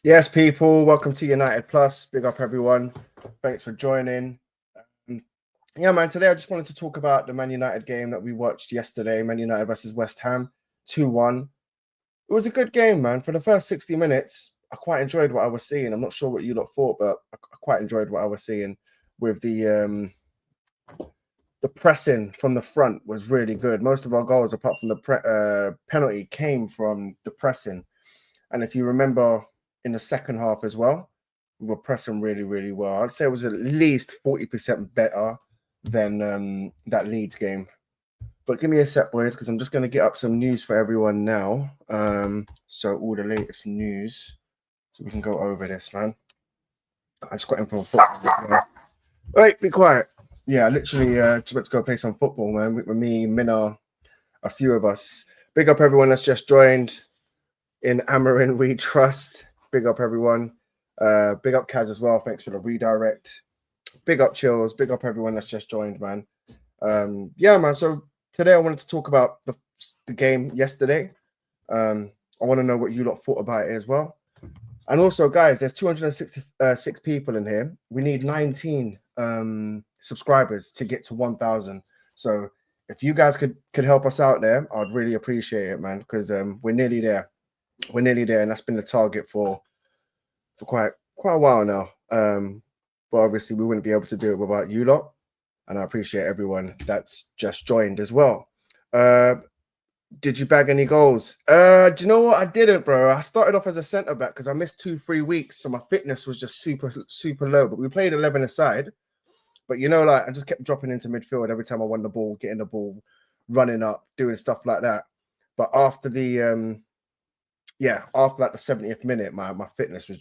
Yes, people, welcome to United Plus. Big up, everyone. Thanks for joining. Yeah, man, today I just wanted to talk about the Man United game that we watched yesterday, Man United versus West Ham, 2-1. It was a good game, man. For the first 60 minutes, I quite enjoyed what I was seeing. I'm not sure what you lot thought, but I quite enjoyed what I was seeing with the pressing from the front was really good. Most of our goals, apart from the penalty, came from the pressing. And if you remember in the second half as well, we were pressing really, really well. I'd say it was at least 40% better than that Leeds game. But give me a sec, boys, because I'm just going to get up some news for everyone now. So all the latest news, so we can go over this, man. I just got in from football. Wait, be quiet. Yeah, literally just about to go play some football, man. With me, Minna, a few of us. Big up everyone that's just joined. In Amorim, we trust. Big up everyone. Big up Kaz as well. Thanks for the redirect. Big up Chills. Big up everyone that's just joined, man. Yeah, man. So today I wanted to talk about the game yesterday. I want to know what you lot thought about it as well. And also, guys, there's 266 people in here. We need 19 subscribers to get to 1,000. So if you guys could help us out there, I'd really appreciate it, man, because we're nearly there. We're nearly there, and that's been the target for quite a while now. But obviously, we wouldn't be able to do it without you lot, and I appreciate everyone that's just joined as well. Did you bag any goals? Do you know what? I didn't, bro. I started off as a centre back because I missed 2-3 weeks, so my fitness was just super low. But we played 11 aside. But you know, like I just kept dropping into midfield every time I won the ball, getting the ball, running up, doing stuff like that. But after the after like the 70th minute, my fitness was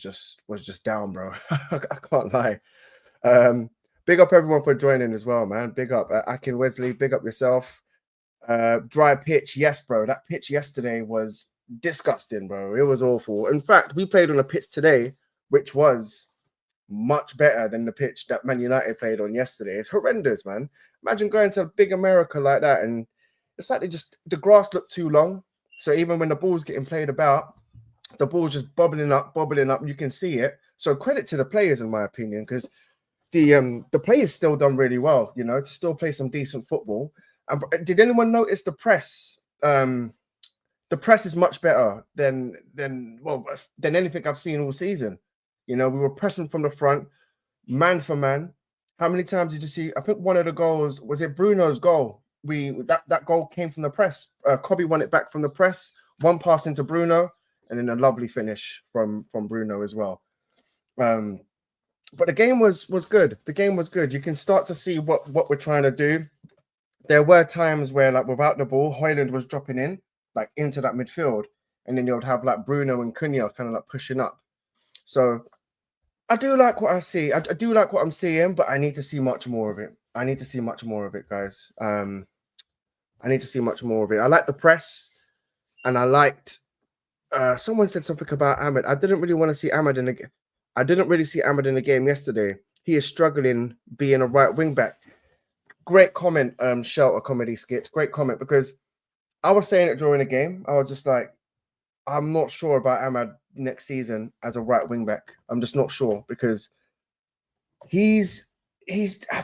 just down, bro. I can't lie. Big up everyone for joining as well, man. Big up Akin Wesley. Big up yourself. Dry pitch, yes, bro. That pitch yesterday was disgusting, bro. It was awful. In fact, we played on a pitch today, which was much better than the pitch that Man United played on yesterday. It's horrendous, man. Imagine going to big America like that, and it's like the grass looked too long. So even when the ball's getting played about, the ball's just bobbling up. You can see it. So credit to the players, in my opinion, because the players still done really well, you know, to still play some decent football. Did anyone notice the press? The press is much better than anything I've seen all season. You know, we were pressing from the front, man for man. How many times did you see? I think one of the goals was it Bruno's goal. That goal came from the press. Kobe won it back from the press. One pass into Bruno, and then a lovely finish from Bruno as well. But the game was good. The game was good. You can start to see what we're trying to do. There were times where, like, without the ball, Højlund was dropping in, like, into that midfield. And then you would have, like, Bruno and Cunha kind of, like, pushing up. So I do like what I see. I do like what I'm seeing, but I need to see much more of it. I need to see much more of it, guys. I need to see much more of it. I like the press. And I liked... someone said something about Ahmed. I didn't really want to see Ahmed in the game. I didn't really see Ahmed in the game yesterday. He is struggling being a right wing back. Great comment, Shelter Comedy Skits. Great comment, because I was saying it during the game. I was just like, I'm not sure about Ahmed next season as a right wing back. I'm just not sure, because I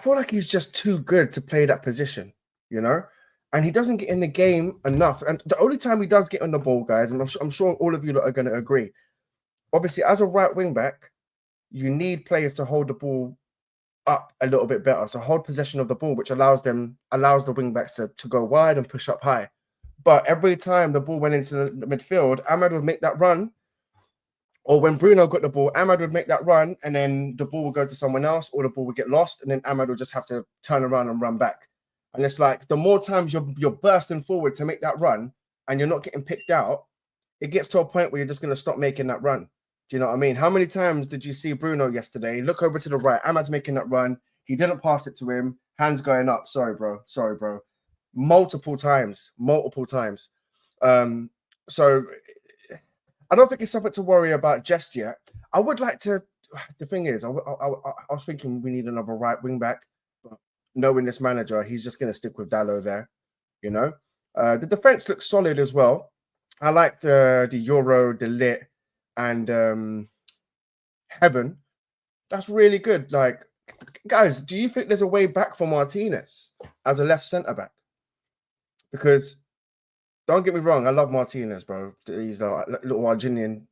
feel like he's just too good to play that position, you know? And he doesn't get in the game enough. And the only time he does get on the ball, guys, and I'm sure all of you are going to agree, obviously, as a right wing back, you need players to hold the ball up a little bit better. So hold possession of the ball, which allows the wing backs to go wide and push up high. But every time the ball went into the midfield, Ahmed would make that run. Or when Bruno got the ball, Ahmed would make that run, and then the ball would go to someone else, or the ball would get lost, and then Ahmed would just have to turn around and run back. And it's like, the more times you're bursting forward to make that run, and you're not getting picked out, it gets to a point where you're just going to stop making that run. Do you know what I mean? How many times did you see Bruno yesterday? Look over to the right. Ahmad's making that run. He didn't pass it to him. Hands going up. Sorry, bro. Multiple times. So I don't think it's something to worry about just yet. I would like to... The thing is, I was thinking we need another right wing back. But knowing this manager, he's just going to stick with Dallo there. You know? The defense looks solid as well. I like the Euro, the Lit, and Heaven. That's really good. Like, guys, do you think there's a way back for Martinez as a left centre back? Because don't get me wrong, I love Martinez, bro. He's a little Argentinian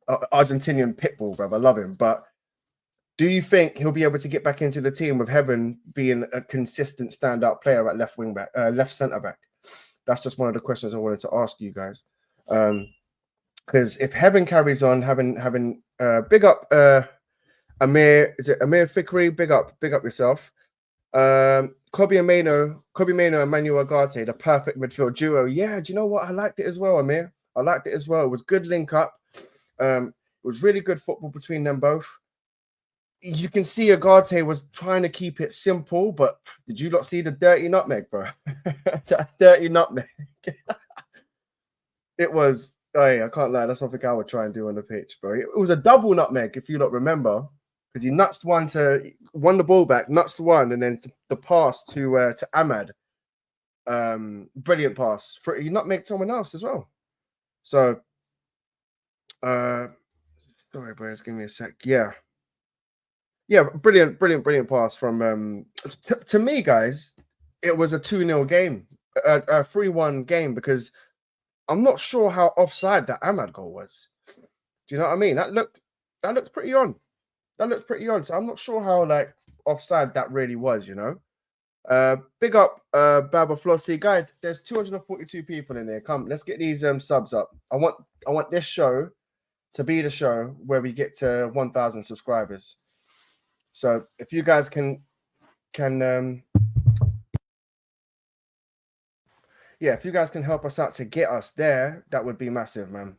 pitbull, bro. I love him. But do you think he'll be able to get back into the team with Heaven being a consistent standout player at left wing back, left centre back? That's just one of the questions I wanted to ask you guys. Because if Heaven carries on, having big up Amir, is it Amir Fikri? Big up yourself. Kobe Mano and Manuel Ugarte, the perfect midfield duo. Yeah, do you know what? I liked it as well, Amir. I liked it as well. It was good link up. It was really good football between them both. You can see Ugarte was trying to keep it simple, but did you not see the dirty nutmeg, bro? That dirty nutmeg. It was, oh yeah, I can't lie. That's something I would try and do on the pitch, bro. It was a double nutmeg, if you don't remember, because he won the ball back, nutsed one, and then the pass to Ahmad. Brilliant pass. He nutmegged someone else as well. So, sorry, boys, give me a sec. Yeah, brilliant pass from to me, guys. It was a 2-0 game, a 3-1 game, because I'm not sure how offside that Ahmad goal was. Do you know what I mean? That looked pretty on. That looked pretty on. So I'm not sure how like offside that really was, you know. Big up Baba Flossie. Guys, there's 242 people in there. Come, let's get these subs up. I want this show to be the show where we get to 1,000 subscribers. So if you guys can if you guys can help us out to get us there, that would be massive, man.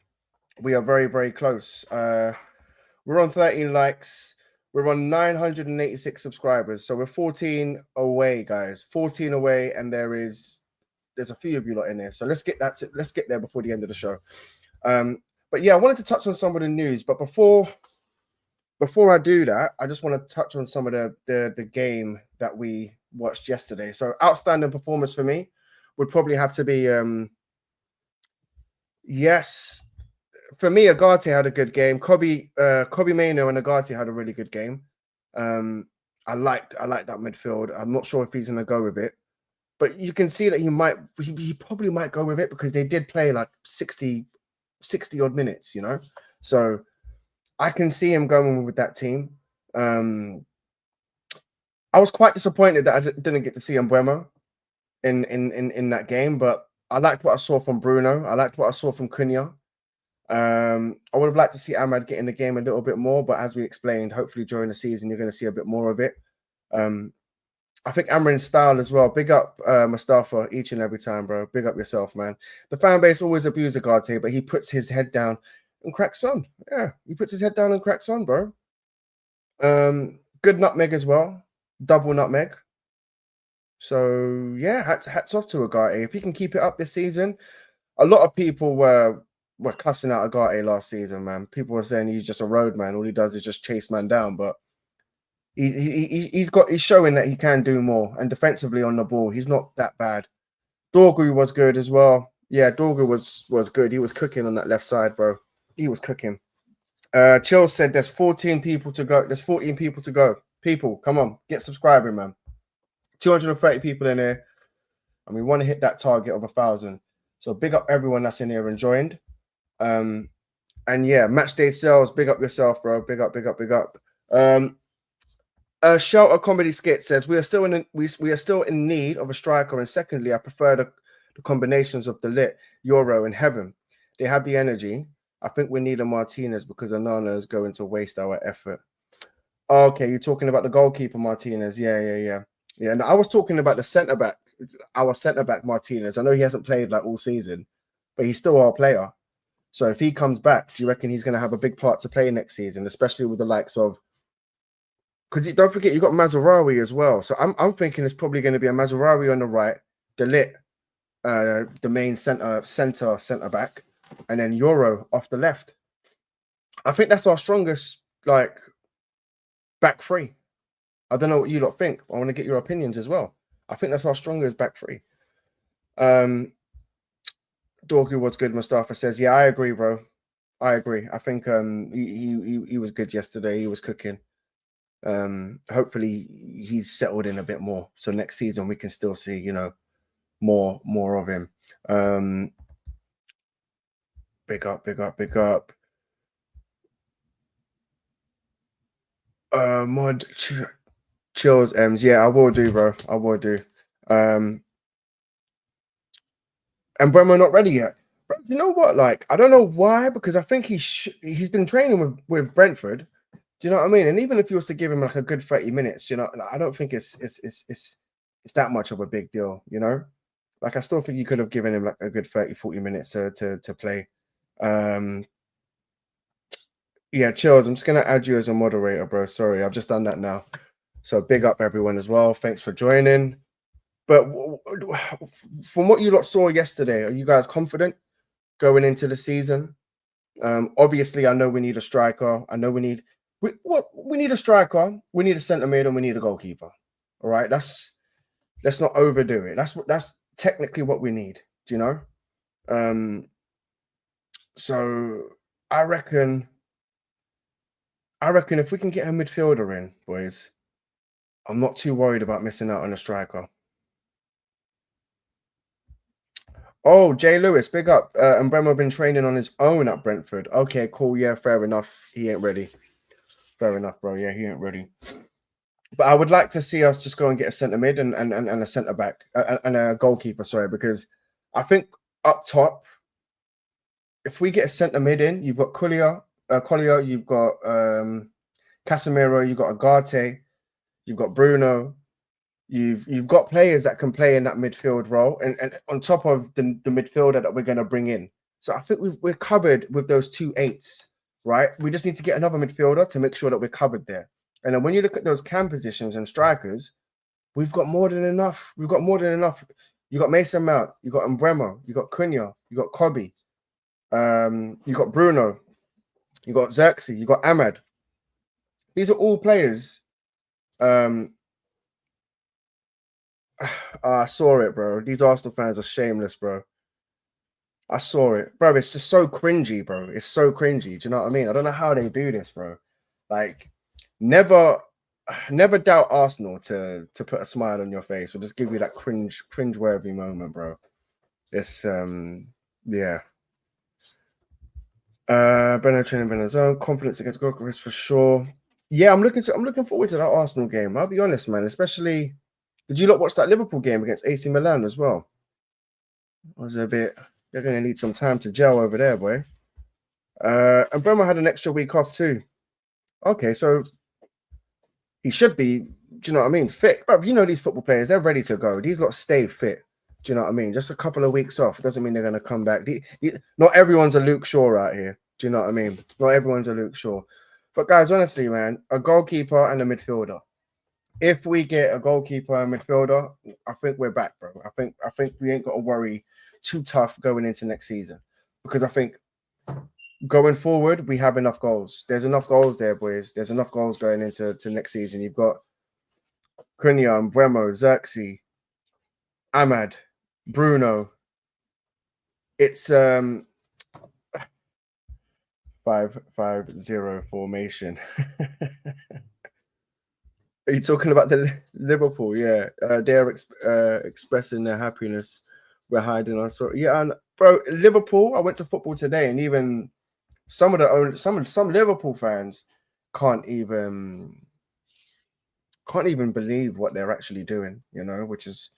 We are very, very close. We're on 13 likes. We're on 986 subscribers. So we're 14 away, guys. 14 away, and there's a few of you lot in there. So let's get there before the end of the show. But yeah, I wanted to touch on some of the news, but before I do that, I just want to touch on some of the game that we watched yesterday. So outstanding performance for me would probably have to be yes. For me, Ugarte had a good game. Kobe Mano and Ugarte had a really good game. I like that midfield. I'm not sure if he's gonna go with it, but you can see that he probably might go with it because they did play like 60 odd minutes, you know. So I can see him going with that team. I was quite disappointed that I didn't get to see Mbeumo in that game, but I liked what I saw from Bruno. I liked what I saw from Cunha. I would have liked to see Ahmad get in the game a little bit more, but as we explained, hopefully during the season you're going to see a bit more of it. I think Amorim's style as well. Big up Mustafa each and every time, bro. Big up yourself, man. The fan base always abuse Ugarte, but he puts his head down and cracks on. Yeah, he puts his head down and cracks on, bro. Good nutmeg as well. Double nutmeg. So yeah, hats off to Ugarte. If he can keep it up this season, a lot of people were cussing out Ugarte last season, man. People were saying he's just a road man. All he does is just chase man down, but he's showing that he can do more. And defensively on the ball, he's not that bad. Dorgu was good as well. Yeah, Dorgu was good. He was cooking on that left side, bro. He was cooking. Chill said there's 14 people to go. There's 14 people to go. People, come on, get subscribing, man. 230 people in here, and we want to hit that target of 1,000. So big up everyone that's in here and joined. And yeah, match day sales. Big up yourself, bro. Big up. Shelter Comedy Skit says we are still in need of a striker, and secondly, I prefer the combinations of the Lit, Euro, and Heaven. They have the energy. I think we need a Martinez because Anana is going to waste our effort. Okay, you're talking about the goalkeeper Martinez. Yeah. And I was talking about the centre back, our centre back Martinez. I know he hasn't played like all season, but he's still our player. So if he comes back, do you reckon he's going to have a big part to play next season, especially with the likes of? Because don't forget, you got Mazraoui as well. So I'm thinking it's probably going to be a Mazraoui on the right, the Lit, the main centre back, and then Euro off the left. I think that's our strongest back three. I don't know what you lot think. I want to get your opinions as well. I think that's our strongest back three. Dorgu was good, Mustafa says. Yeah, I agree, bro. I agree. I think he was good yesterday. He was cooking. Hopefully he's settled in a bit more. So next season we can still see, you know, more of him. Big up, big up, big up. Mod chills, Ems. Yeah, I will do, bro. I will do. And Bremer not ready yet. Bro, you know what? Like, I don't know why, because I think he's been training with Brentford. Do you know what I mean? And even if you was to give him like a good 30 minutes, you know, like, I don't think it's that much of a big deal, you know? Like, I still think you could have given him like a good 30, 40 minutes to play. Yeah, Chills, I'm just gonna add you as a moderator, bro. Sorry, I've just done that now. So big up everyone as well. Thanks for joining. But from what you lot saw yesterday, are you guys confident going into the season? Obviously, I know we need a striker. I know we need a striker. We need a centre mid, and we need a goalkeeper. All right, let's not overdo it. That's technically what we need. Do you know? So I reckon if we can get a midfielder in, boys, I'm not too worried about missing out on a striker. Oh, Jay Lewis, big up. And Bremo been training on his own at Brentford. Okay, cool. Yeah, fair enough. He ain't ready. Fair enough, bro. Yeah, he ain't ready. But I would like to see us just go and get a centre mid and a centre back and a goalkeeper, sorry, because I think up top, if we get a centre mid in, you've got Collier, you've got Casemiro, you've got Agate, you've got Bruno, you've got players that can play in that midfield role, and on top of the midfielder that we're going to bring in. So I think we're covered with those 2 8s, right? We just need to get another midfielder to make sure that we're covered there. And then when you look at those cam positions and strikers, we've got more than enough. We've got more than enough. You got Mason Mount, you got Mbremo, you got Cunha, you got Kobe, you got Bruno, you got Xerxes, you got Ahmad. These are all players. I saw it, bro. These Arsenal fans are shameless, bro. I saw it, bro. It's just so cringy, bro. It's so cringy. Do you know what I mean? I don't know how they do this, bro. Like, never doubt Arsenal to put a smile on your face or just give you that cringe-worthy moment, bro. It's yeah. Beno training Beno's own confidence against Gorka for sure. Yeah, I'm looking forward to that Arsenal game. I'll be honest, man. Especially, did you lot watch that Liverpool game against AC Milan as well? I was a bit. They're going to need some time to gel over there, boy. And Bremo had an extra week off too. Okay, so he should be, do you know what I mean, fit. But you know these football players, they're ready to go. These lot stay fit. Do you know what I mean? Just a couple of weeks off doesn't mean they're going to come back. Not everyone's a Luke Shaw out here. Do you know what I mean? Not everyone's a Luke Shaw. But guys, honestly, man, a goalkeeper and a midfielder. If we get a goalkeeper and midfielder, I think we're back, bro. I think we ain't got to worry too tough going into next season, because I think going forward we have enough goals. There's enough goals there, boys. There's enough goals going into next season. You've got Cunha, Bremo, Xerxes, Ahmad, Bruno. It's 5-5-0 formation. Are you talking about the Liverpool? Yeah, they're expressing their happiness. We're hiding our sorrow. Yeah, and bro, Liverpool. I went to football today, and even some Liverpool fans can't even believe what they're actually doing. You know, which is,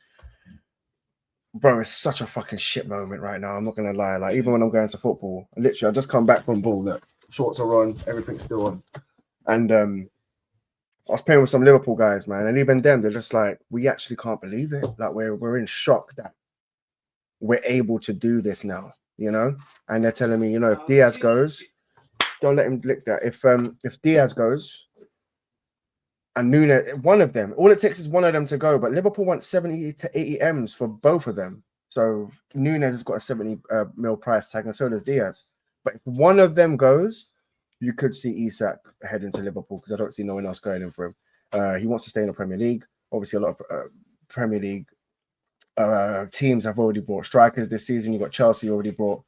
bro, it's such a fucking shit moment right now. I'm not gonna lie. Like, even when I'm going to football, literally, I just come back from ball. Look, shorts are on, everything's still on, and I was playing with some Liverpool guys, man, and even them, they're just like, we actually can't believe it. Like, we're in shock that we're able to do this now, you know. And they're telling me, you know, if Diaz goes, don't let him lick that. If Diaz goes and Nunes, one of them, all it takes is one of them to go. But Liverpool want 70 to 80 M's for both of them. So Nunes has got a 70 mil price tag, and so does Diaz. But if one of them goes, you could see Isak heading to Liverpool, because I don't see no one else going in for him. He wants to stay in the Premier League. Obviously, a lot of Premier League teams have already bought strikers this season. You've got Chelsea already bought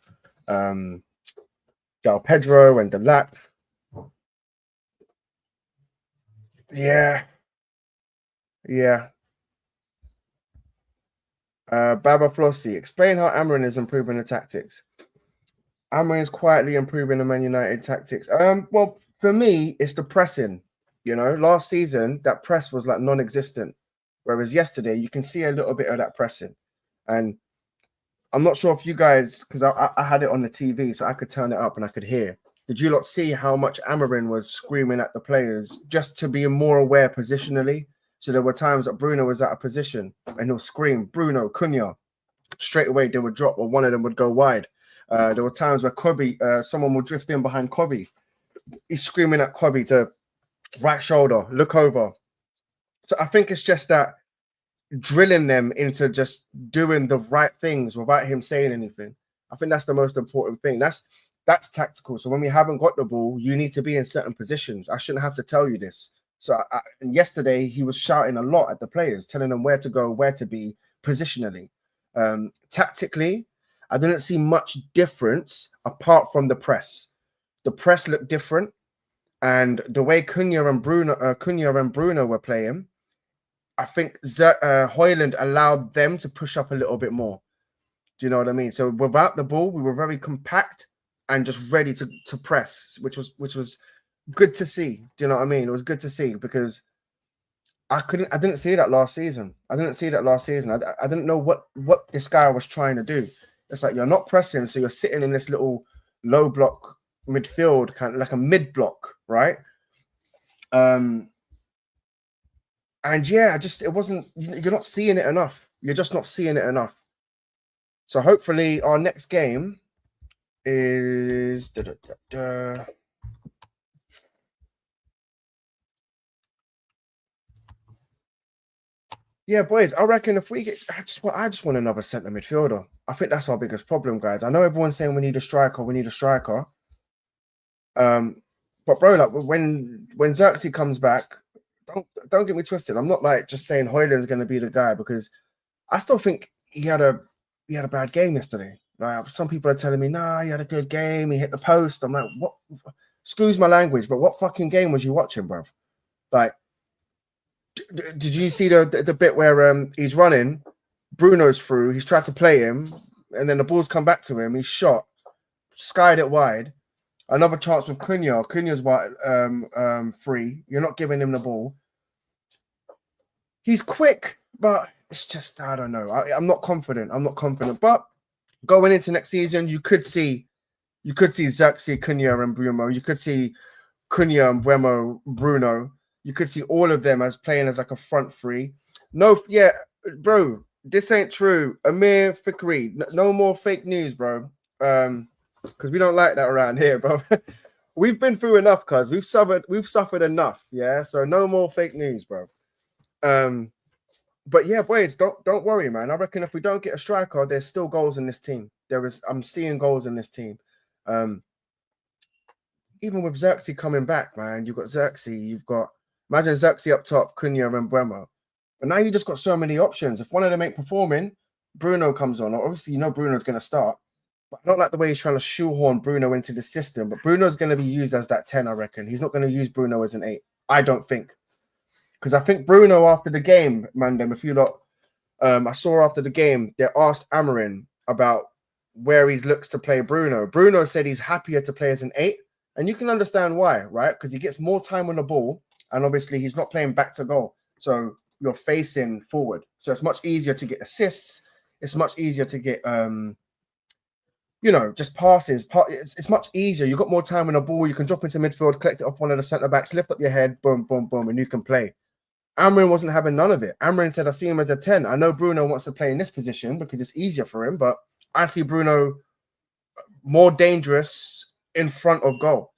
Del Pedro and the Lap. Yeah. Baba Flossie, explain how Amorim is improving the tactics. Amorim is quietly improving the Man United tactics. Well, for me, it's the pressing. Last season that press was like non-existent, whereas yesterday you can see a little bit of that pressing. And I'm not sure if you guys, because I had it on the TV, so I could turn it up and I could hear. Did you not see how much Amorim was screaming at the players just to be more aware positionally? So there were times that Bruno was out of position and he'll scream, Bruno, Cunha. Straight away they would drop or one of them would go wide. There were times where Kobe, someone would drift in behind Kobe. He's screaming at Kobe to right shoulder, look over. So I think it's just that drilling them into just doing the right things without him saying anything. I think that's the most important thing. That's tactical. So when we haven't got the ball, you need to be in certain positions. I shouldn't have to tell you this. So and yesterday he was shouting a lot at the players, telling them where to go, where to be positionally. Tactically, I didn't see much difference apart from the press. The press looked different, and the way Cunha and Bruno were playing, I think Højlund allowed them to push up a little bit more. Do you know what I mean? So without the ball, we were very compact and just ready to press, which was good to see. Do you know what I mean? It was good to see because I didn't see that last season. I didn't know what this guy was trying to do. It's like you're not pressing, so you're sitting in this little low block midfield, kind of like a mid block, right? And yeah, it wasn't. You're not seeing it enough. You're just not seeing it enough. So hopefully our next game is Yeah, boys, I reckon if we get, I just want another centre midfielder. I think that's our biggest problem, guys. I know everyone's saying we need a striker. But bro, like when Xerxes comes back, don't get me twisted. I'm not like just saying Højlund's going to be the guy because I still think he had a bad game yesterday. Like some people are telling me, nah, he had a good game. He hit the post. I'm like, what? Excuse my language, but what fucking game was you watching, bro? Like, did you see the bit where he's running, Bruno's through, he's tried to play him, and then the ball's come back to him, he's shot, skied it wide. Another chance with Cunha. Cunha's wide, free. You're not giving him the ball. He's quick, but it's just, I don't know. I'm not confident. But going into next season, you could see Xerxes, Cunha, and Bruno. You could see Cunha and Bruno. You could see all of them as playing as like a front three. No, yeah, bro, this ain't true. Amir Fikri, no more fake news, bro. Because we don't like that around here, bro. We've been through enough, cuz we've suffered enough. Yeah, so no more fake news, bro. But yeah, boys, don't worry, man. I reckon if we don't get a striker, there's still goals in this team. I'm seeing goals in this team. Even with Xerxes coming back, man, you've got Xerxes, imagine Xerxes up top, Cunha and Bremo. But now you just got so many options. If one of them ain't performing, Bruno comes on. Obviously, Bruno's going to start. But I don't like the way he's trying to shoehorn Bruno into the system. But Bruno's going to be used as that 10, I reckon. He's not going to use Bruno as an 8. I don't think. Because I think Bruno, after the game, Mandem, if you lot, I saw after the game, they asked Amorim about where he looks to play Bruno. Bruno said he's happier to play as an 8. And you can understand why, right? Because he gets more time on the ball. And obviously, he's not playing back to goal. So you're facing forward. So it's much easier to get assists. It's much easier to get, just passes. It's much easier. You've got more time on the ball. You can drop into midfield, collect it off one of the centre-backs, lift up your head, boom, boom, boom, and you can play. Amorim wasn't having none of it. Amorim said, I see him as a 10. I know Bruno wants to play in this position because it's easier for him, but I see Bruno more dangerous in front of goal.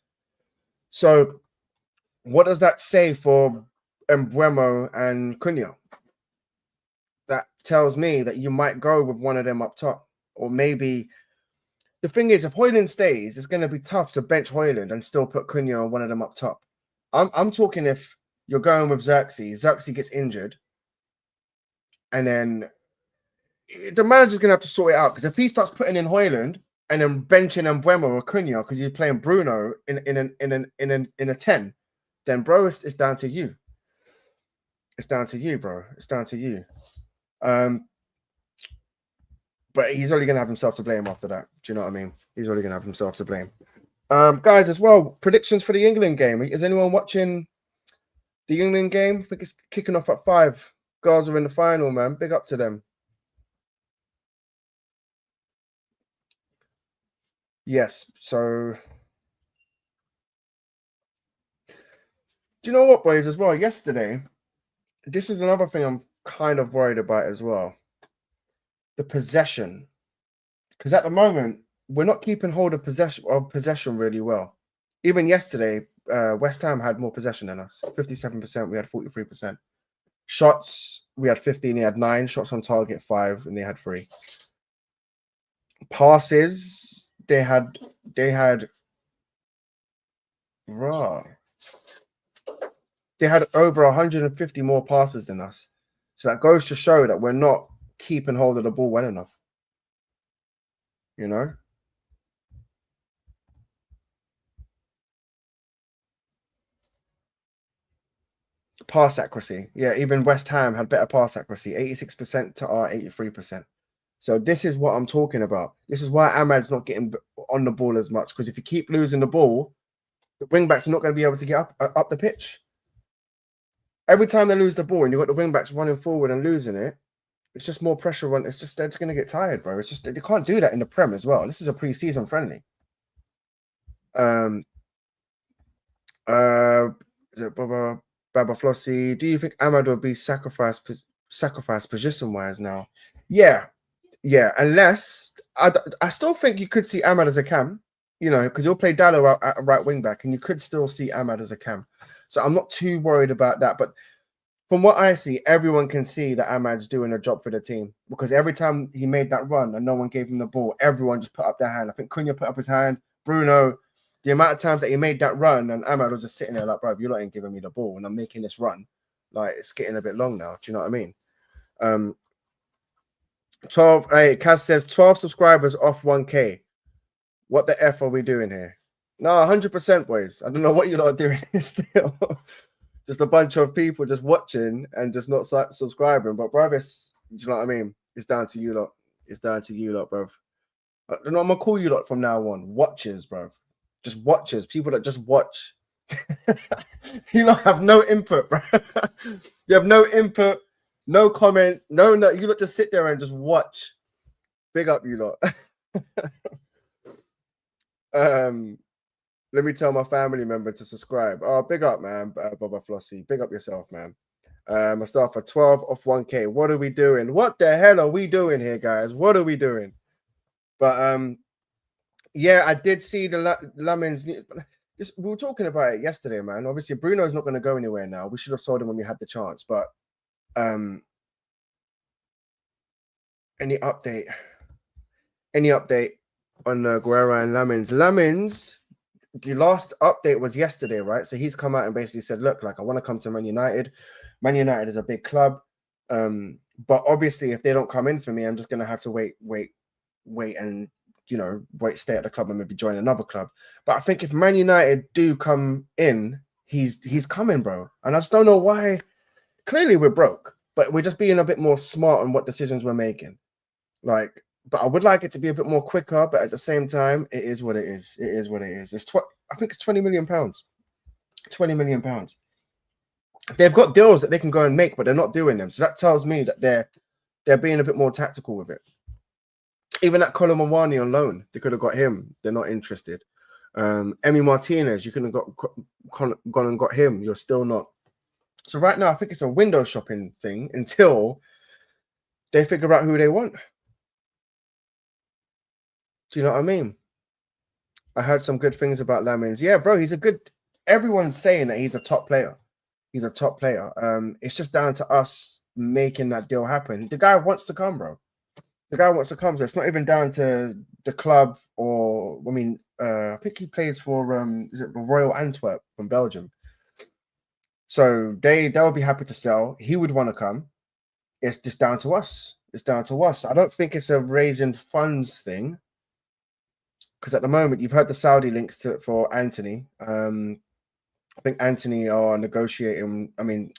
So what does that say for Mbeumo and Cunha? That tells me that you might go with one of them up top. Or maybe the thing is, if Højlund stays, it's going to be tough to bench Højlund and still put Cunha on one of them up top. I'm talking if you're going with Xerxes gets injured, and then the manager's going to have to sort it out. Because if he starts putting in Højlund, and then benching Mbeumo or Cunha because you're playing Bruno in a 10, then bro, it's down to you. It's down to you, bro. It's down to you. But he's only gonna have himself to blame after that. Do you know what I mean? He's only gonna have himself to blame. Guys, as well, predictions for the England game. Is anyone watching the England game? I think it's kicking off at 5. Girls are in the final, man. Big up to them. Yes. So, do you know what, boys? As well, yesterday, this is another thing I'm kind of worried about as well. The possession, because at the moment we're not keeping hold of possession really well. Even yesterday, West Ham had more possession than us. 57%. We had 43%. Shots, we had 15. They had 9 shots on target, 5, and they had 3. Passes, they had over 150 more passes than us. So that goes to show that we're not keeping hold of the ball well enough. You know? Pass accuracy. Yeah, even West Ham had better pass accuracy. 86% to our 83%. So this is what I'm talking about. This is why Ahmad's not getting on the ball as much. Because if you keep losing the ball, the wing-backs are not going to be able to get up the pitch. Every time they lose the ball and you've got the wing-backs running forward and losing it, it's just more pressure on. It's just they're just going to get tired, bro. It's just they can't do that in the Prem as well. This is a pre-season friendly. Is it Baba Flossie? Do you think Ahmad will be sacrificed position-wise now? Yeah. Unless I still think you could see Ahmad as a cam, you know, because he'll play Dallo at right wing back, and you could still see Ahmad as a cam. So I'm not too worried about that. But from what I see, everyone can see that Ahmad's doing a job for the team, because every time he made that run and no one gave him the ball, everyone just put up their hand. I think Cunha put up his hand, Bruno. The amount of times that he made that run and Ahmad was just sitting there like, bro, you're not even giving me the ball and I'm making this run. Like, it's getting a bit long now. Do you know what I mean? 12. Hey, Kaz says 12 subscribers off 1K. What the F are we doing here? No, 100%, boys. I don't know what you're not doing here still. Just a bunch of people just watching and just not subscribing. But, bro, it's, do you know what I mean? It's down to you lot. It's down to you lot, bro. I don't know, I'm going to call you lot from now on. Watchers, bro. Just watchers. People that just watch. You lot have no input, bro. You have no input. No comment. No. You lot just sit there and just watch. Big up, you lot. Let me tell my family member to subscribe. Oh, big up, man. Baba Flossie. Big up yourself, man. I start for 12 off 1K. What are we doing? What the hell are we doing here, guys? What are we doing? But yeah, I did see the Lamins. We were talking about it yesterday, man. Obviously, Bruno's not going to go anywhere now. We should have sold him when we had the chance. But any update? Any update on Guerrero and Lamins? Lamins, the last update was yesterday, right? So he's come out and basically said, look, like, I want to come to Man United. Man United is a big club. But obviously, if they don't come in for me, I'm just going to have to wait and, you know, stay at the club and maybe join another club. But I think if Man United do come in, he's coming, bro. And I just don't know why. Clearly, we're broke, but we're just being a bit more smart on what decisions we're making. Like, but I would like it to be a bit more quicker. But at the same time, it is what it is. It is what it is. I think it's 20 million pounds. 20 million pounds. They've got deals that they can go and make, but they're not doing them. So that tells me that they're being a bit more tactical with it. Even that Colin Mwani on loan, they could have got him. They're not interested. Emi Martinez, you couldn't have gone and got him. You're still not. So right now, I think it's a window shopping thing until they figure out who they want. Do you know what I mean? I heard some good things about Lamins. Yeah, bro, he's a good. Everyone's saying that he's a top player. He's a top player. It's just down to us making that deal happen. The guy wants to come, bro. The guy wants to come. So it's not even down to the club or, I mean, I think he plays for, is it the Royal Antwerp from Belgium? So they'll be happy to sell. He would want to come. It's just down to us. It's down to us. I don't think it's a raising funds thing. because at the moment you've heard the Saudi links for Antony. I think Antony are negotiating. I mean,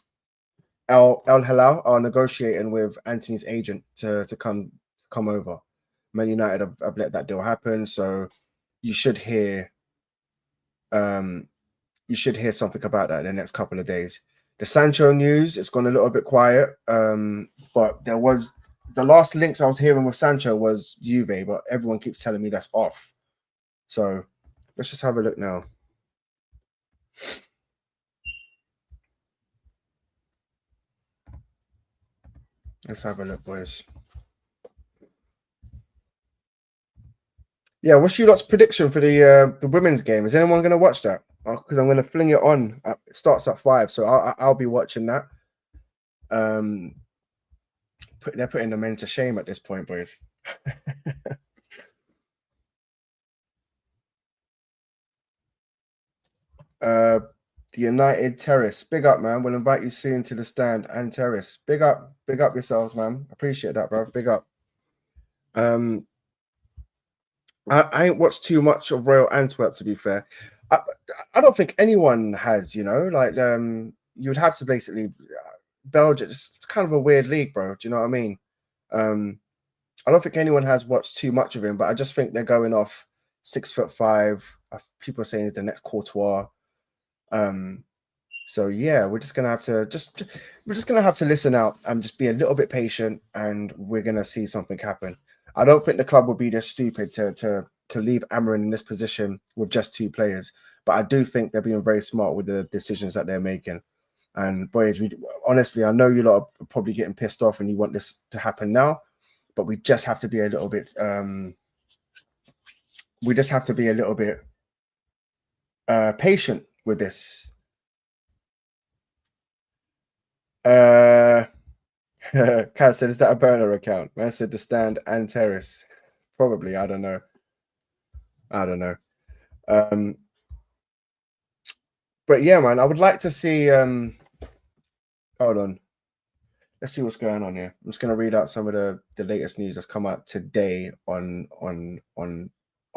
El Hilal are negotiating with Antony's agent to come over. Man United have let that deal happen, so you should hear something about that in the next couple of days. The Sancho news, it's gone a little bit quiet, but there was the last links I was hearing with Sancho was Juve, but everyone keeps telling me that's off. So let's just have a look now. Let's have a look, boys. Yeah, what's your lot's prediction for the women's game? Is anyone going to watch that? Because I'm going to fling it on. It starts at 5, so I'll be watching that. They're putting the men to shame at this point, boys. The United Terrace, big up, man. We'll invite you soon to the stand and terrace. Big up yourselves, man. Appreciate that, bro. Big up. I ain't watched too much of Royal Antwerp, to be fair. I don't think anyone has, like you would have to basically Belgium. It's kind of a weird league, bro. Do you know what I mean? I don't think anyone has watched too much of him, but I just think they're going off 6'5". People are saying he's the next Courtois. So yeah, we're just gonna have to listen out and just be a little bit patient, and we're gonna see something happen. I don't think the club will be this stupid to leave Amorim in this position with just 2 players, but I do think they're being very smart with the decisions that they're making. And boys, honestly, I know you lot are probably getting pissed off and you want this to happen now, but we just have to be a little bit. We just have to be a little bit patient with this. Kaz said, "Is that a burner account?" Man said, "The stand and terrace." Probably. I don't know. But yeah, man, I would like to see. Hold on. Let's see what's going on here. I'm just going to read out some of the latest news that's come out today on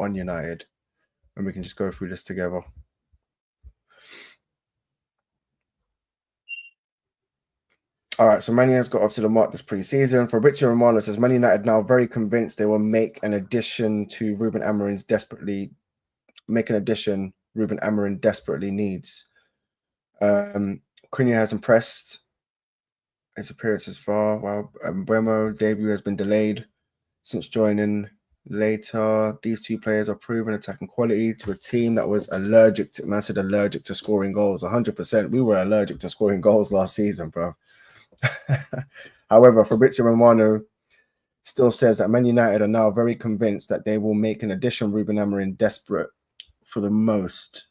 United, and we can just go through this together. All right, so Man United's got off to the mark this pre-season. Fabrizio Romano says Man United now very convinced they will make an addition to Ruben Amorim desperately needs. Cunha has impressed. His appearance as far, while Bremo debut has been delayed since joining later. These 2 players are proven attacking quality to a team that was allergic to scoring goals. 100%. We were allergic to scoring goals last season, bro. However, Fabrizio Romano still says that Man United are now very convinced that they will make an addition Ruben Amorim desperate for the most.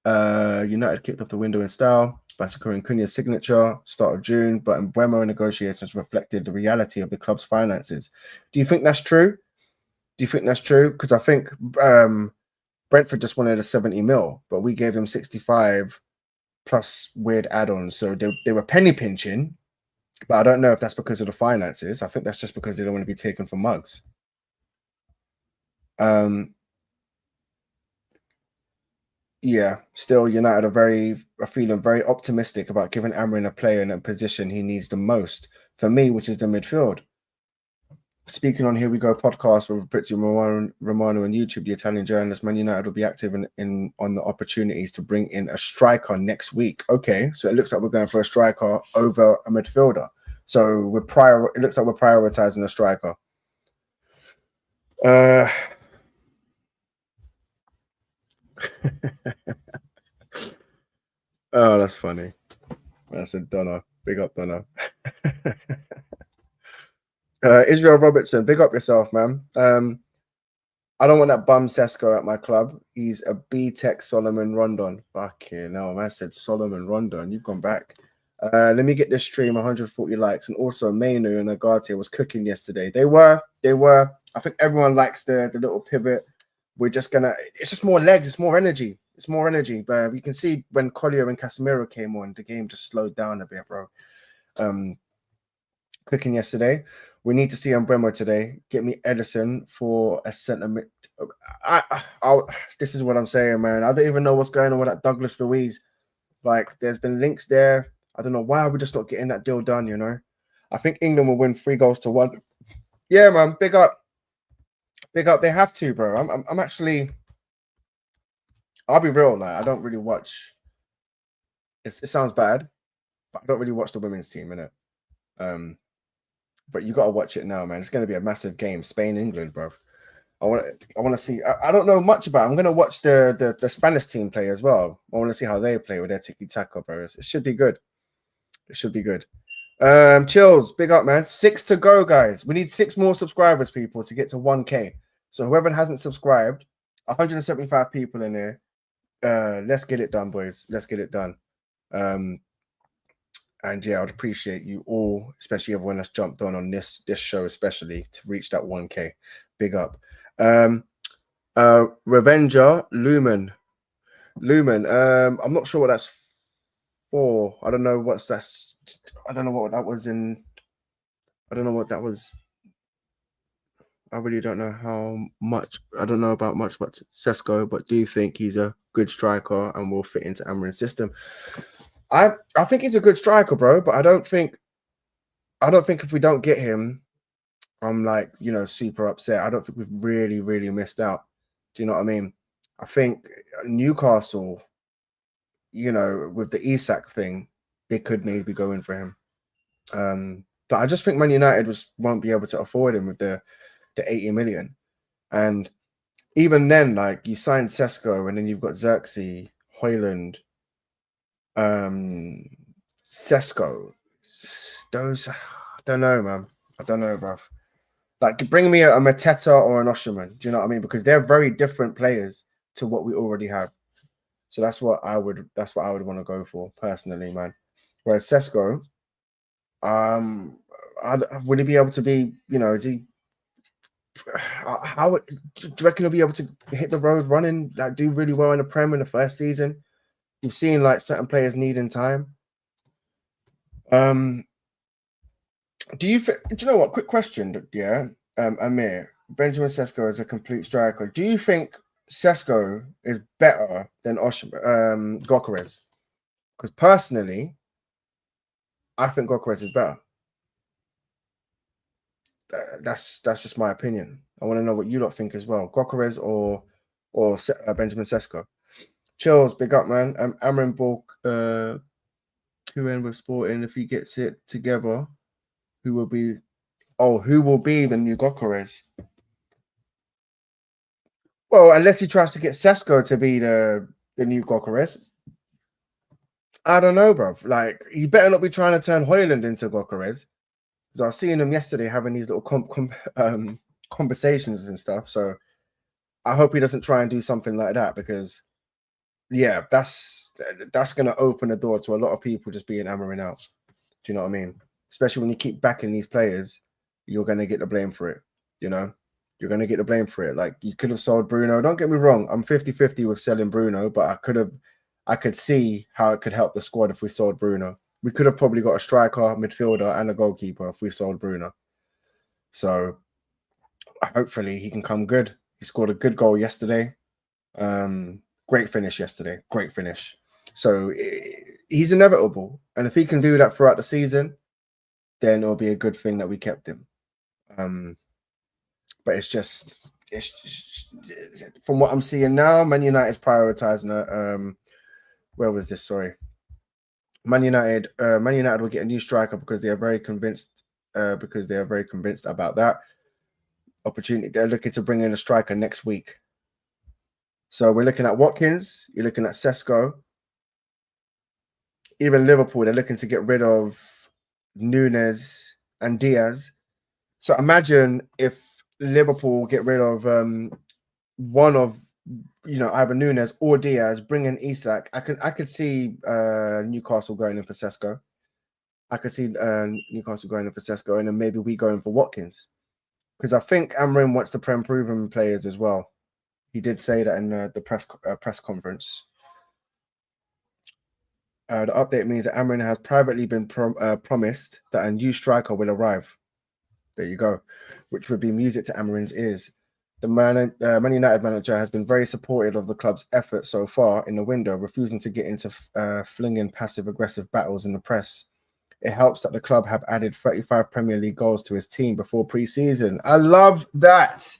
United kicked off the window in style by securing Cunha's signature start of June, but Mbeumo negotiations reflected the reality of the club's finances. Do you think that's true? Because I think Brentford just wanted a 70 mil, but we gave them 65 plus weird add-ons. So they were penny pinching, but I don't know if that's because of the finances. I think that's just because they don't want to be taken for mugs. Yeah, still United are feeling very optimistic about giving Amorim a player in a position he needs the most. For me, which is the midfield. Speaking on Here We Go podcast with Fabrizio Romano on YouTube, the Italian journalist, Man United will be active on the opportunities to bring in a striker next week. Okay, so it looks like we're going for a striker over a midfielder. So it looks like we're prioritizing a striker. Oh, that's funny. That's a Donna. Big up, Donna. Israel Robertson, big up yourself, man. I don't want that bum Sesko at my club. He's a B-Tech Solomon Rondon. Fucking hell, man. I said Solomon Rondon. You've gone back. Let me get this stream 140 likes. And also, Mainu and Agate was cooking yesterday. They were. I think everyone likes the little pivot. We're just gonna. It's just more legs. It's more energy. But you can see when Collier and Casemiro came on, the game just slowed down a bit, bro. Cooking yesterday. We need to see Mbeumo today. Get me Edison for a centre mid. This is what I'm saying, man. I don't even know what's going on with that Douglas Luiz. Like, there's been links there. I don't know why we're just not getting that deal done, you know? I think England will win 3-1. Yeah, man. Big up. Big up. They have to, bro. I'm actually... I'll be real, like, I don't really watch... It sounds bad, but I don't really watch the women's team, innit? But you got to watch it now, man. It's going to be a massive game. Spain, England, bro. I want to see. I don't know much about it. I'm going to watch the Spanish team play as well. I want to see how they play with their tiki-taka, bro. It should be good. It should be good. Chills, big up, man. 6 to go, guys. We need 6 more subscribers, people, to get to 1K. So whoever hasn't subscribed, 175 people in here. Let's get it done, boys. Let's get it done. And yeah, I'd appreciate you all, especially everyone that's jumped on this show, especially to reach that 1K. Big up. Revenger Lumen. I'm not sure what that's for. I don't know what that was in. I don't know what that was. I really don't know how much. I don't know about much about Sesko, but do you think he's a good striker and will fit into Amorim's system? I think he's a good striker, bro, but I don't think if we don't get him, I'm like, you know, super upset. I don't think we've really missed out. Do you know what I mean? I think Newcastle, you know, with the Isak thing, they could maybe go in for him. But I just think Man United won't be able to afford him with the 80 million. And even then, like, you signed Sesko and then you've got Xerxes, Højlund, Sesko. Those, I don't know, man. I don't know, bruv. Like, bring me a Mateta or an Osherman. Do you know what I mean? Because they're very different players to what we already have. So that's what I would want to go for personally, man. Whereas Sesko, would he be able to be, you know, is he do you reckon he'll be able to hit the road running, like do really well in the Prem in the first season? You've seen like certain players needing time. Do you know what? Quick question, yeah. Amir, Benjamin Sesko is a complete striker. Do you think Sesko is better than Gyökeres? Because personally, I think Gyökeres is better. That's just my opinion. I want to know what you lot think as well. Gyökeres or Benjamin Sesko. Chills, big up, man. Amorim Bork, QN with Sporting. If he gets it together, who will be the new Gyökeres? Well, unless he tries to get Sesko to be the new Gyökeres. I don't know, bro. Like, he better not be trying to turn Højlund into Gyökeres. Because I was seeing him yesterday having these little conversations and stuff. So I hope he doesn't try and do something like that, because yeah, that's going to open the door to a lot of people just being Amorim out. Do you know what I mean? Especially when you keep backing these players, you're going to get the blame for it. You know, you're going to get the blame for it. Like, you could have sold Bruno. Don't get me wrong. I'm 50-50 with selling Bruno, but I could see how it could help the squad if we sold Bruno. We could have probably got a striker, midfielder, and a goalkeeper if we sold Bruno. So hopefully he can come good. He scored a good goal yesterday. Great finish yesterday. Great finish. So he's inevitable. And if he can do that throughout the season, then it'll be a good thing that we kept him. But it's just from what I'm seeing now, Man United's prioritizing where was this? Sorry. Man United will get a new striker because they are very convinced about that opportunity. They're looking to bring in a striker next week. So we're looking at Watkins, you're looking at Sesko. Even Liverpool, they're looking to get rid of Nunes and Diaz. So imagine if Liverpool get rid of one of, you know, either Nunes or Diaz, bring in Isak. I could see Newcastle going in for Sesko. I could see Newcastle going in for Sesko, and then maybe we go in for Watkins. Because I think Amorim wants the proven players as well. He did say that in the press conference. The update means that Amorim has privately been promised that a new striker will arrive. There you go. Which would be music to Amorim's ears. The Man United manager has been very supportive of the club's effort so far in the window, refusing to get into flinging passive-aggressive battles in the press. It helps that the club have added 35 Premier League goals to his team before pre-season. I love that.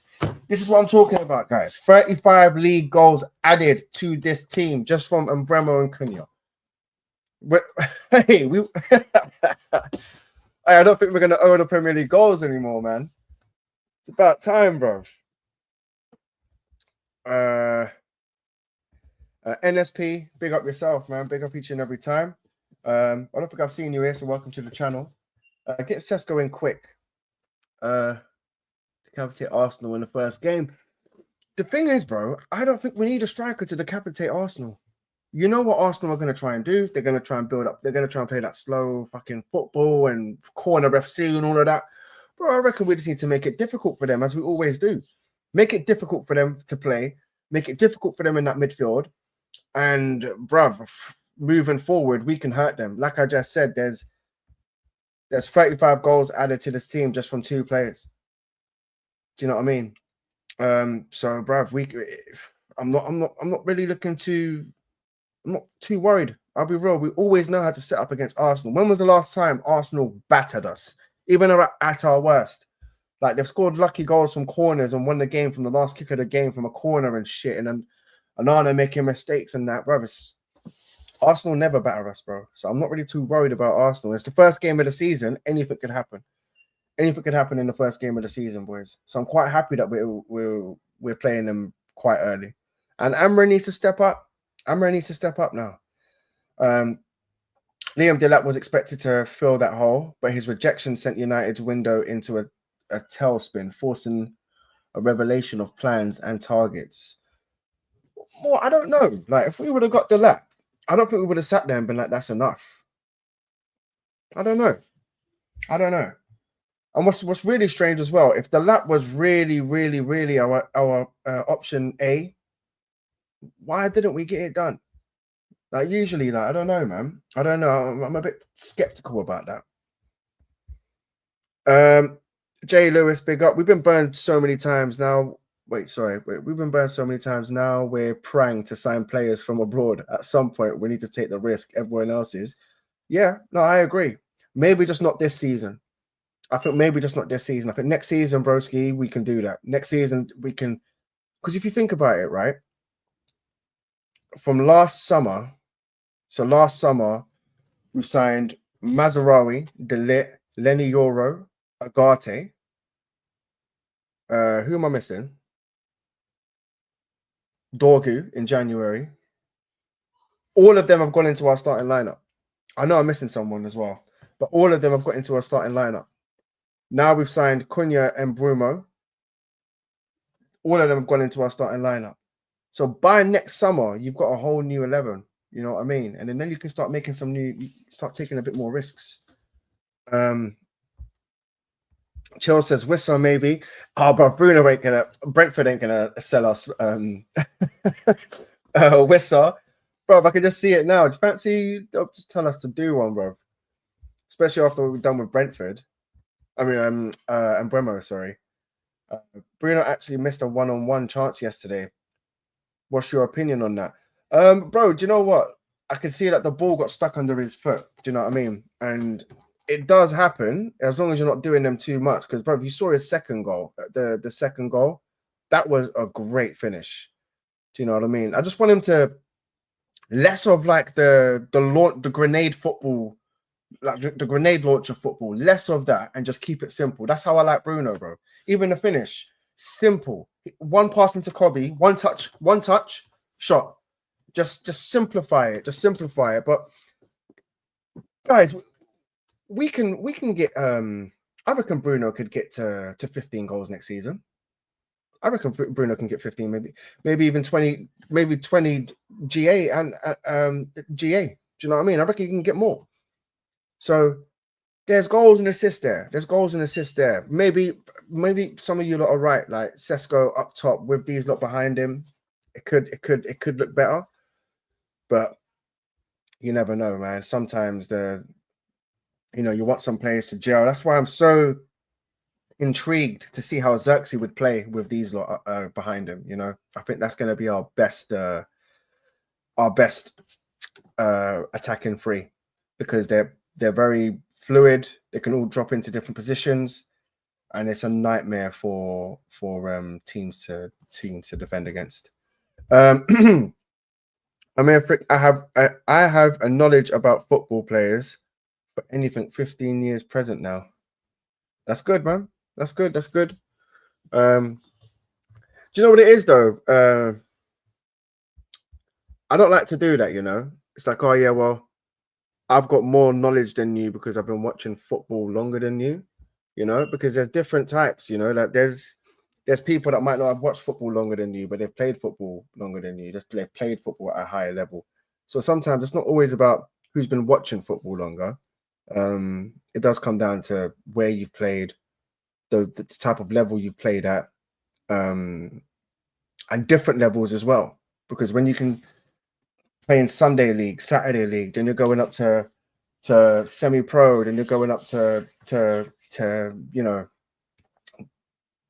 This is what I'm talking about, guys. 35 league goals added to this team just from Umbremo and Cunha. But hey, I don't think we're going to owe the Premier League goals anymore, man. It's about time, bro. NSP, big up yourself, man. Big up each and every time. I don't think I've seen you here, so welcome to the channel. Get Sesko in quick. Decapitate Arsenal in the first game. The thing is, bro, I don't think we need a striker to decapitate Arsenal. You know what Arsenal are going to try and do? They're going to try and build up. They're going to try and play that slow fucking football and corner FC and all of that. Bro, I reckon we just need to make it difficult for them, as we always do. Make it difficult for them to play. Make it difficult for them in that midfield. And, bruv, moving forward, we can hurt them. Like I just said, there's 35 goals added to this team just from 2 players. Do you know what I mean? So, bruv, I'm not really looking to. I'm not too worried. I'll be real. We always know how to set up against Arsenal. When was the last time Arsenal battered us? Even at our worst. Like, they've scored lucky goals from corners and won the game from the last kick of the game from a corner and shit. And then Onana making mistakes and that, bro. Arsenal never batter us, bro. So I'm not really too worried about Arsenal. It's the first game of the season. Anything could happen. Anything could happen in the first game of the season, boys. So I'm quite happy that we're playing them quite early. And Amorim needs to step up. Amorim needs to step up now. Liam Delap was expected to fill that hole, but his rejection sent United's window into a tailspin, forcing a revelation of plans and targets. Well, I don't know. Like, if we would have got Delap, I don't think we would have sat there and been like, that's enough. I don't know. And what's really strange as well, if Delap was really, really, really our option A, why didn't we get it done? Like, usually, like, I don't know, man. I don't know. I'm a bit skeptical about that. Jay Lewis, big up. We've been burned so many times now. We've been burned so many times now. We're praying to sign players from abroad. At some point, we need to take the risk everyone else is. Yeah, no, I agree. Maybe just not this season. I think maybe just not this season. I think next season, broski, we can do that. Next season, we can. Because if you think about it, right? From last summer, we've signed Mazarawi, De Ligt, Lenny Yoro, Agate. Who am I missing? Dorgu in January. All of them have gone into our starting lineup. I know I'm missing someone as well, but all of them have got into our starting lineup. Now we've signed Cunha and Brumo. All of them have gone into our starting lineup. So by next summer, you've got a whole new 11. You know what I mean? And then you can start making start taking a bit more risks. Chill says Whistle maybe. Oh, but Brentford ain't gonna sell us Whistle. Bro, I can just see it now. Do you fancy just tell us to do one, bro? Especially after what we've done with Brentford. I mean, and Bremo, sorry. Bruno actually missed a one-on-one chance yesterday. What's your opinion on that? Bro, do you know what? I can see that the ball got stuck under his foot. Do you know what I mean? And it does happen as long as you're not doing them too much. Because, bro, if you saw his second goal, the second goal, that was a great finish. Do you know what I mean? I just want him to less of like the grenade football, like the grenade launcher football, less of that, and just keep it simple. That's how I like Bruno, bro. Even the finish, simple. One pass into Kobe, one touch, shot. Just simplify it. Just simplify it. But guys, we can get I reckon Bruno could get to 15 goals next season. I reckon Bruno can get 15, maybe even 20, maybe 20 GA and GA. Do you know what I mean? I reckon you can get more. So there's goals and assists there. Maybe some of you lot are right. Like Sesko up top with these lot behind him, it could look better. But you never know, man. Sometimes you want some players to gel. That's why I'm so intrigued to see how Xerxes would play with these lot behind him. You know, I think that's going to be our best attacking three, because they're very fluid. They can all drop into different positions, and it's a nightmare for teams to defend against. I have a knowledge about football players for anything 15 years present now. That's good, man. That's good. That's good. Do you know what it is though? I don't like to do that, you know. It's like, oh yeah, well, I've got more knowledge than you because I've been watching football longer than you, you know, because there's different types, you know, like there's people that might not have watched football longer than you, but they've played football longer than you. They've played football at a higher level. So sometimes it's not always about who's been watching football longer. It does come down to where you've played, the type of level you've played at, and different levels as well. Because when you can play in Sunday league, Saturday league, then you're going up to semi-pro, then you're going up to you know,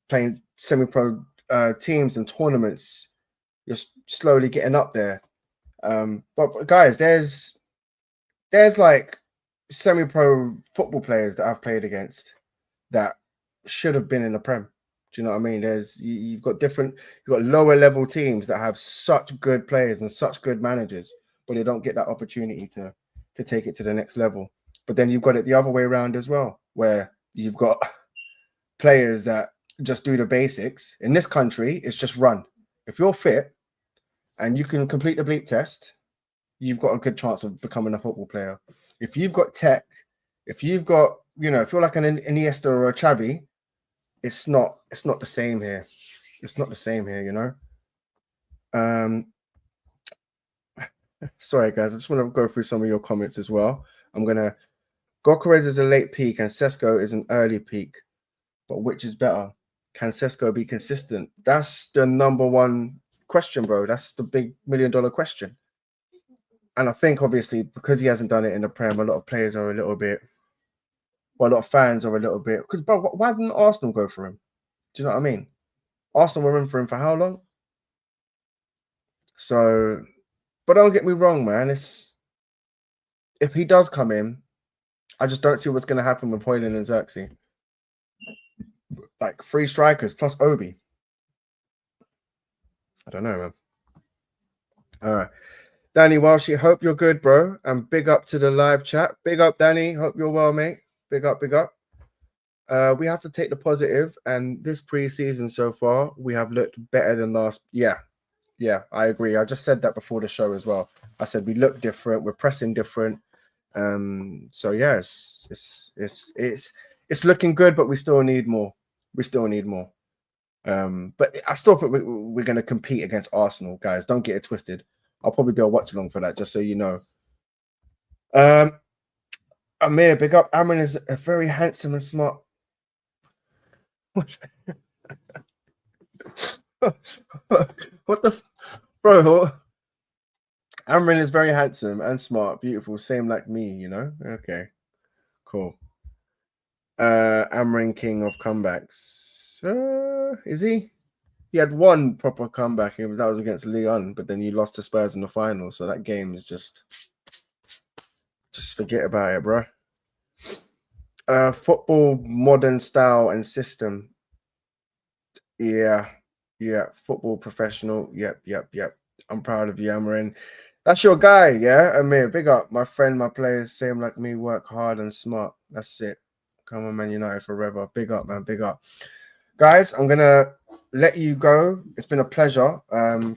playing semi-pro teams and tournaments. You're slowly getting up there. But guys, there's like semi-pro football players that I've played against that should have been in the Prem. Do you know what I mean? You've got lower level teams that have such good players and such good managers, but they don't get that opportunity to take it to the next level. But then you've got it the other way around as well, where you've got players that just do the basics. In this country, it's just run. If you're fit and you can complete the bleep test, you've got a good chance of becoming a football player. If you've got tech, if you've got, you know, if you're like an Iniesta or a Xavi, it's not the same here. It's not the same here, you know. Sorry guys, I just want to go through some of your comments as well. Gokarez is a late peak and Sesko is an early peak, but which is better? Can Sesko be consistent? That's the number one question, bro. That's the big $1 million question. And I think obviously because he hasn't done it in the Prem, a lot of players are a little bit, well, a lot of fans are a little bit, because bro, why didn't Arsenal go for him? Do you know what I mean? Arsenal were in for him for how long? So, but don't get me wrong, man. If he does come in, I just don't see what's going to happen with Hoyland and Xerxes. Like 3 strikers plus Obi. I don't know, man. All right. Danny Walsh, hope you're good, bro. And big up to the live chat. Big up, Danny. Hope you're well, mate. Big up, big up. We have to take the positive, and this preseason so far, we have looked better than last. Yeah, I agree. I just said that before the show as well. I said we look different. We're pressing different. So yeah, it's looking good, but we still need more. But I still think we're going to compete against Arsenal, guys. Don't get it twisted. I'll probably do a watch along for that, just so you know. Amir, big up. Amorim is a very handsome and smart. What the bro? Amorim is very handsome and smart, beautiful, same like me, you know. Okay, cool. Amorim, king of comebacks. Is he? He had one proper comeback, and that was against Lyon, but then you lost to Spurs in the final, so that game is just forget about it, bro. Football, modern style and system. Yeah. Football professional. Yep. I'm proud of you, Amorim. That's your guy, yeah? Amir, big up. My friend, my players, same like me, work hard and smart. That's it. Come on, Man United forever. Big up, man. Big up. Guys, I'm going to let you go. It's been a pleasure.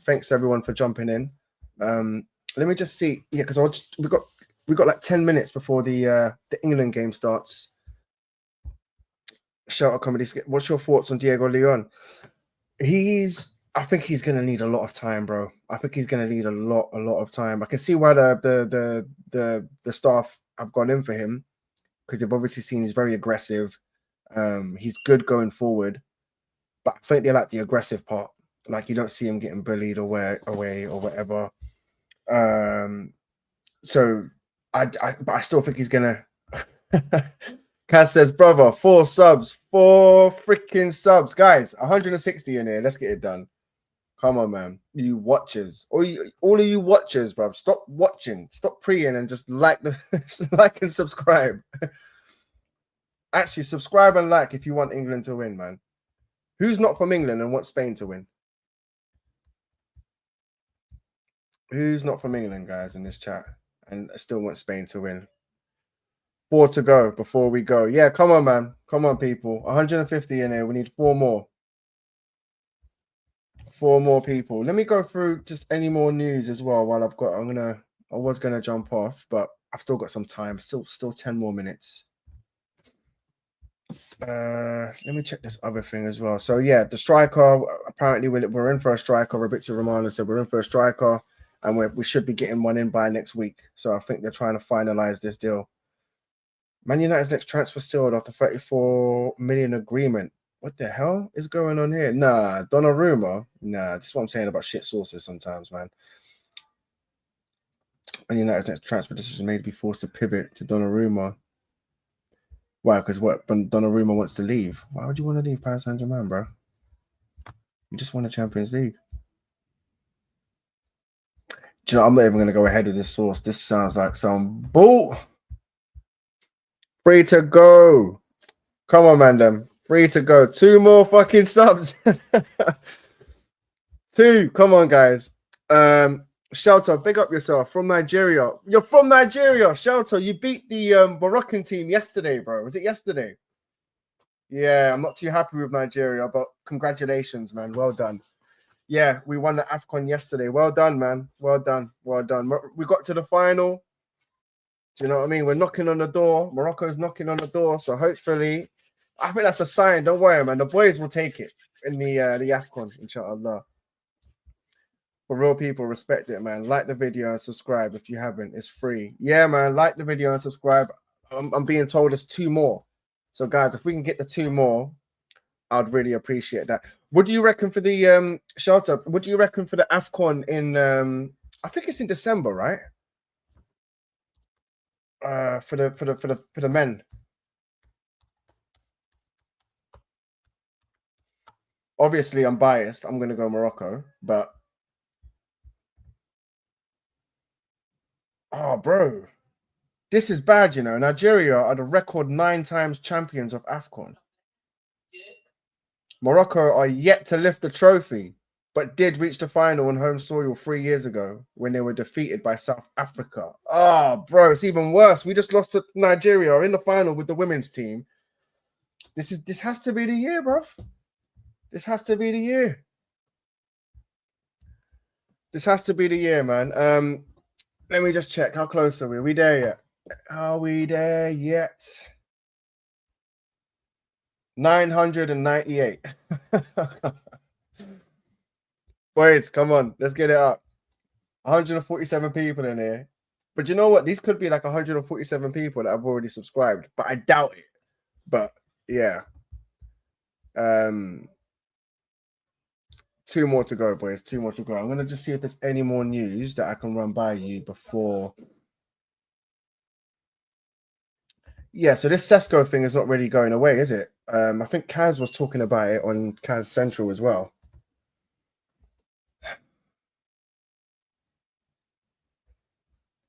Thanks, everyone, for jumping in. Let me just see. Yeah, because we got like 10 minutes before the England game starts. Shout out comedy. What's your thoughts on Diego Leon? I think he's gonna need a lot of time, bro. I think he's gonna need a lot of time. I can see why the staff have gone in for him, because they've obviously seen he's very aggressive. He's good going forward, but I think they like the aggressive part. Like you don't see him getting bullied away or whatever. So I still think he's gonna. Kaz says, brother, 4 subs, 4 freaking subs. Guys, 160 in here. Let's get it done. Come on, man. You watchers. All of you watchers, bruv. Stop watching. Stop preying and just like like and subscribe. Actually, subscribe and like if you want England to win, man. Who's not from England and wants Spain to win? Who's not from England, guys, in this chat and still want Spain to win? 4 to go before we go. Yeah, come on, man. Come on, people. 150 in here. We need 4 more. 4 more people. Let me go through just any more news as well while I've got. I was gonna jump off, but I've still got some time. Still 10 more minutes. Let me check this other thing as well. So yeah, the striker. Apparently, we're in for a striker. Fabrizio Romano said we're in for a striker, and we should be getting one in by next week. So I think they're trying to finalize this deal. Man United's next transfer sealed after 34 million agreement. What the hell is going on here? Nah, Donnarumma. Nah, this is what I'm saying about shit sources sometimes, man. Man United's next transfer decision may be forced to pivot to Donnarumma. Why? Because Donnarumma wants to leave. Why would you want to leave Paris Saint-Germain, bro? You just won the Champions League. Do you know, I'm not even going to go ahead with this source. This sounds like some bull. Free to go. Come on, man, them. Free to go. 2 more fucking subs. 2. Come on, guys. Shelter, big up yourself from Nigeria. You're from Nigeria, Shelter. You beat the Moroccan team yesterday, bro. Was it yesterday? Yeah, I'm not too happy with Nigeria, but congratulations, man. Well done. Yeah, we won the AFCON yesterday. Well done, man. Well done. Well done. We got to the final. Do you know what I mean? We're knocking on the door. Morocco's knocking on the door. So hopefully, I think that's a sign. Don't worry, man. The boys will take it in the AFCON, inshallah. For real people, respect it, man. Like the video and subscribe if you haven't. It's free. Yeah, man. Like the video and subscribe. I'm being told there's 2 more. So, guys, if we can get the 2 more, I'd really appreciate that. What do you reckon for the Shelter? What do you reckon for the AFCON in? I think it's in December, right? For the men. Obviously, I'm biased. I'm gonna go Morocco, but oh, bro, this is bad. You know, Nigeria are the record 9 times champions of AFCON. Morocco are yet to lift the trophy, but did reach the final on home soil 3 years ago when they were defeated by South Africa. Oh, bro, it's even worse. We just lost to Nigeria in the final with the women's team. This has to be the year, bro. This has to be the year. This has to be the year, man. Let me just check. How close are we? Are we there yet? Are we there yet? 998. Boys, come on. Let's get it up. 147 people in here. But you know what? These could be like 147 people that have already subscribed. But I doubt it. But yeah. 2 more to go, boys. 2 more to go. I'm going to just see if there's any more news that I can run by you before. Yeah, so this Sesko thing is not really going away, is it? I think Kaz was talking about it on Kaz Central as well.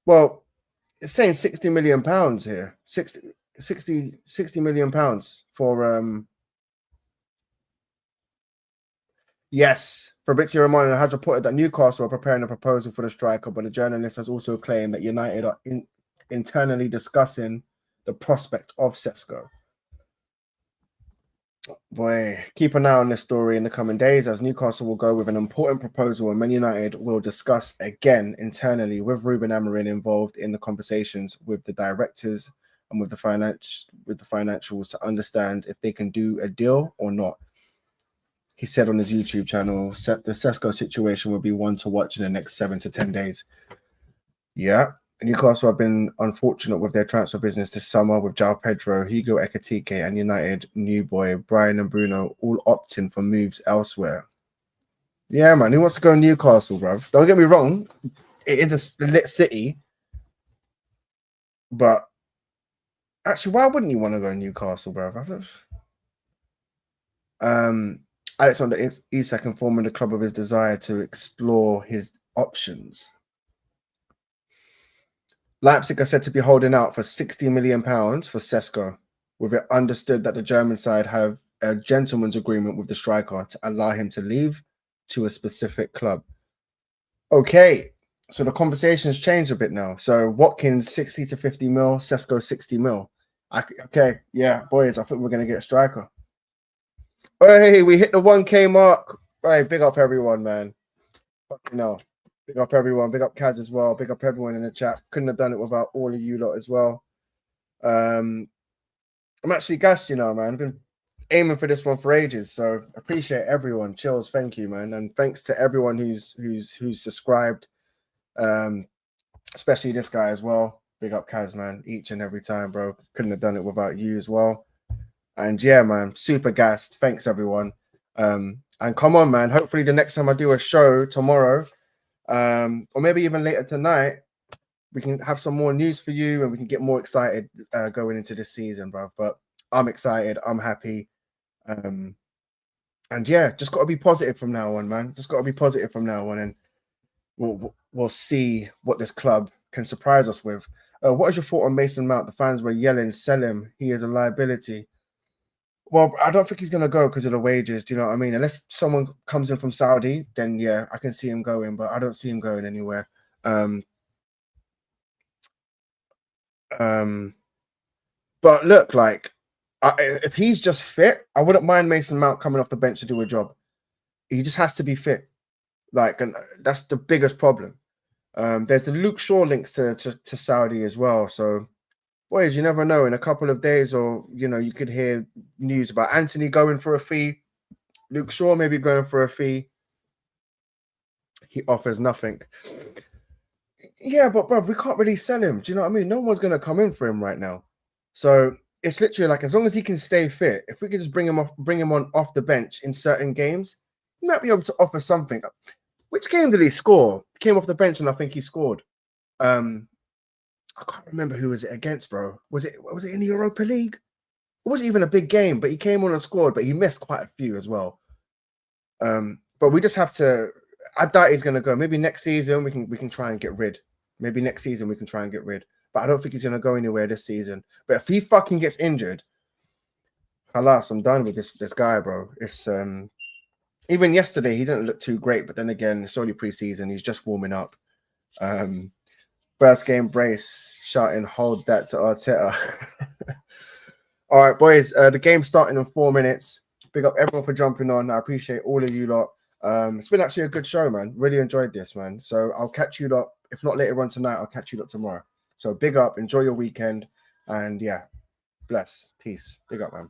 Well, it's saying 60 million pounds here. 60 million pounds for yes, Fabrizio Romano has reported that Newcastle are preparing a proposal for the striker, but the journalist has also claimed that United are internally discussing the prospect of Sesko. Boy, keep an eye on this story in the coming days, as Newcastle will go with an important proposal and Man United will discuss again internally with Ruben Amorim involved in the conversations with the directors and with the financials to understand if they can do a deal or not. He said on his YouTube channel, the Sesko situation will be one to watch in the next 7 to 10 days. Yeah. Newcastle have been unfortunate with their transfer business this summer, with João Pedro, Hugo Ekitike, and United new boy Brian and Bruno all opting for moves elsewhere. Yeah, man. Who wants to go to Newcastle, bruv? Don't get me wrong. It is a lit city. But actually, why wouldn't you want to go to Newcastle, bruv? Alexander Isak informing the club of his desire to explore his options. Leipzig are said to be holding out for £60 million for Sesko, with it understood that the German side have a gentleman's agreement with the striker to allow him to leave to a specific club. Okay, so the conversation's changed a bit now. So Watkins 60 to 50 mil, Sesko 60 mil. Okay, yeah, boys, I think we're going to get a striker. Hey, we hit the 1K mark. Hey, big up everyone, man. Fucking hell. Big up everyone. Big up Kaz as well. Big up everyone in the chat. Couldn't have done it without all of you lot as well. I'm actually gassed, you know, man. I've been aiming for this one for ages, so appreciate everyone. Chills, thank you, man, and thanks to everyone who's subscribed, especially this guy as well. Big up Kaz, man, each and every time, bro. Couldn't have done it without you as well. And yeah, man, super gassed. Thanks everyone. And come on, man. Hopefully the next time I do a show tomorrow, or maybe even later tonight, we can have some more news for you and we can get more excited going into this season, bro. But I'm excited. I'm happy. And yeah, just got to be positive from now on, man. Just got to be positive from now on, and we'll see what this club can surprise us with. What is your thought on Mason Mount? The fans were yelling, "Sell him. He is a liability." Well, I don't think he's going to go because of the wages. Do you know what I mean? Unless someone comes in from Saudi, then yeah, I can see him going, but I don't see him going anywhere. But look, like, if he's just fit, I wouldn't mind Mason Mount coming off the bench to do a job. He just has to be fit. Like, and that's the biggest problem. There's the Luke Shaw links to Saudi as well. So, boys, you never know. In a couple of days, or you could hear news about Antony going for a fee, Luke Shaw maybe going for a fee. He offers nothing. Yeah, but bro, we can't really sell him. Do you know what I mean? No one's gonna come in for him right now. So it's literally like, as long as he can stay fit, if we could just bring him on off the bench in certain games, he might be able to offer something. Which game did he score? He came off the bench and I think he scored. I can't remember who was it against, bro. Was it in the Europa League? It wasn't even a big game, but he came on and scored, but he missed quite a few as well. But we just have to. I doubt he's gonna go. Maybe next season we can try and get rid. Maybe next season we can try and get rid. But I don't think he's gonna go anywhere this season. But if he fucking gets injured, alas, I'm done with this guy, bro. It's even yesterday he didn't look too great, but then again, it's only preseason. He's just warming up. First game brace, shouting, hold that to Arteta. All right, boys. The game's starting in 4 minutes. Big up everyone for jumping on. I appreciate all of you lot. It's been actually a good show, man. Really enjoyed this, man. So I'll catch you lot. If not later on tonight, I'll catch you lot tomorrow. So big up. Enjoy your weekend. And yeah, bless. Peace. Big up, man.